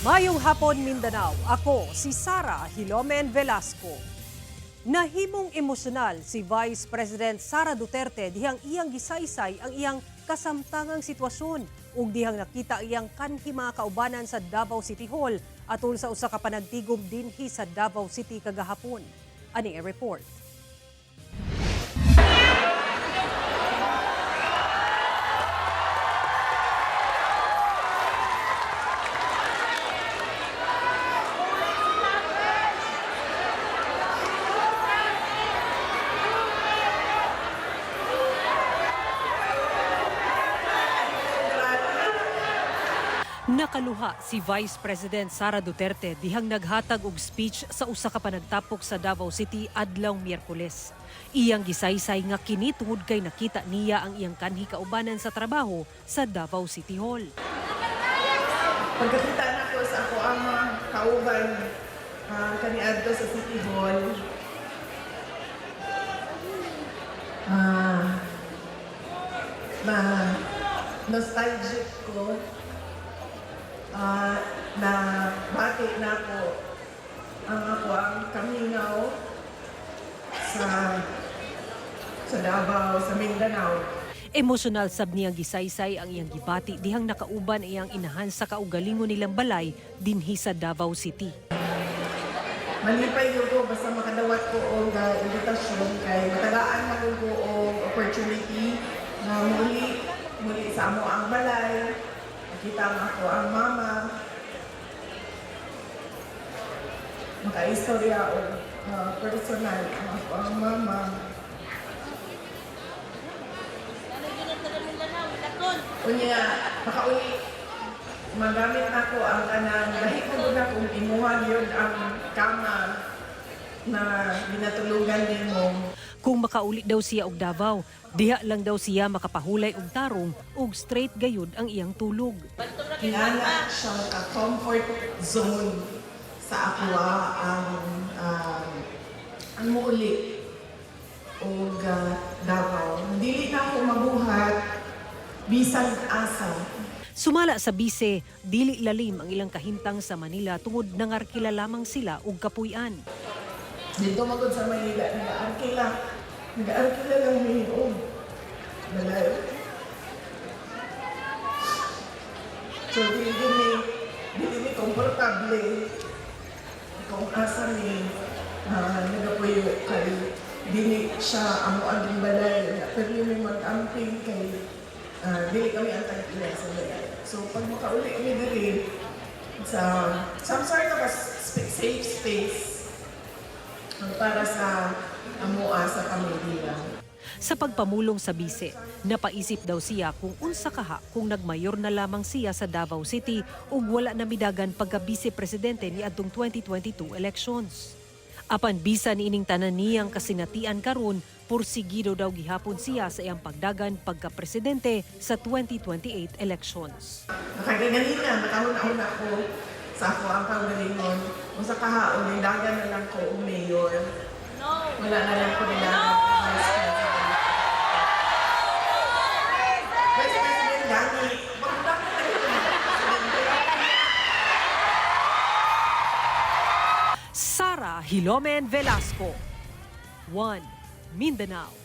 Mayong hapon Mindanao, ako si Sara Hilomen Velasco. Nahimong emosyonal si Vice President Sara Duterte dihang iyang gisaysay ang iyang kasamtangang sitwasyon ug dihang nakita iyang kanhi mga kaubanan sa Davao City Hall atol sa usa ka panagtigom dinhi sa Davao City kagahapon. Ani report. Nakaluha si Vice President Sara Duterte dihang naghatag og speech sa usa ka panagtapok sa Davao City adlaw Miyerkules. Iyang gisaysay nga kini tungod kay nakita niya ang iyang kanhi kaubanan sa trabaho sa Davao City Hall. Pagkakita na ko sa ako ang mga kauban kaniadto sa City Hall, na nostalgic ko, na bati na ko ang ako ang kamingaw sa Davao, sa Mindanao. Emosyonal sab niyang gisaysay ang iyang gibati dihang nakauban iyang inahan sa kaugalingon nilang balay dinhi sa Davao City. Malipay ko basta makadawat ko og invitasyon kay matagaan na ko og opportunity na muli sa amo ang balay. Nakita nga ako ang mama. Makaistorya o personal ako ang mama. Unya, makauli, magamit na ko ang kanang dahil ko na kung imuhan yun ang kama na ginatulugan din mo. Kung makauli daw siya og Davao, diha lang daw siya makapahulay og tarong ug straight gayud ang iyang tulog. Kinala siya ka-comfort zone sa ako ang muuli og Davao. Dili na ako mabuhat bisan asa. Sumala sa bise, dili lalim ang ilang kahintang sa Manila tungod nangarkila lamang sila og kapuy-an. Dito magod sa Manila, nag-arkila lang may balay. So, dili ni komportable kung asa ni nagapuyo kay dili siya amo ang balay. Pero may mag-amping kay dili kami ang tagila sa balay. So, pag makauli kami diri sa some sort of a safe space para sa amoa sa pamilya. Sa pagpamulong sa bise, napaisip daw siya kung unsa kaha kung nagmayor na lamang siya sa Davao City ug wala na midagan pagka-bise presidente ni adtong 2022 elections. Apan bisa niining tanan niyang kasinatian karon, porsigido daw gihapon siya sa iyang pagdagan pagka-presidente sa 2028 elections. Nakaginalina, nakahun-ahon ako sa ako ang panggalingon. Kung sa kahaon, nilagan na lang ko ang mayor. Wala na lang ko nilagan ang vice president. Vice President Dani, magulak na tayo Sara Hilomen Velasco, 1 Mindanao.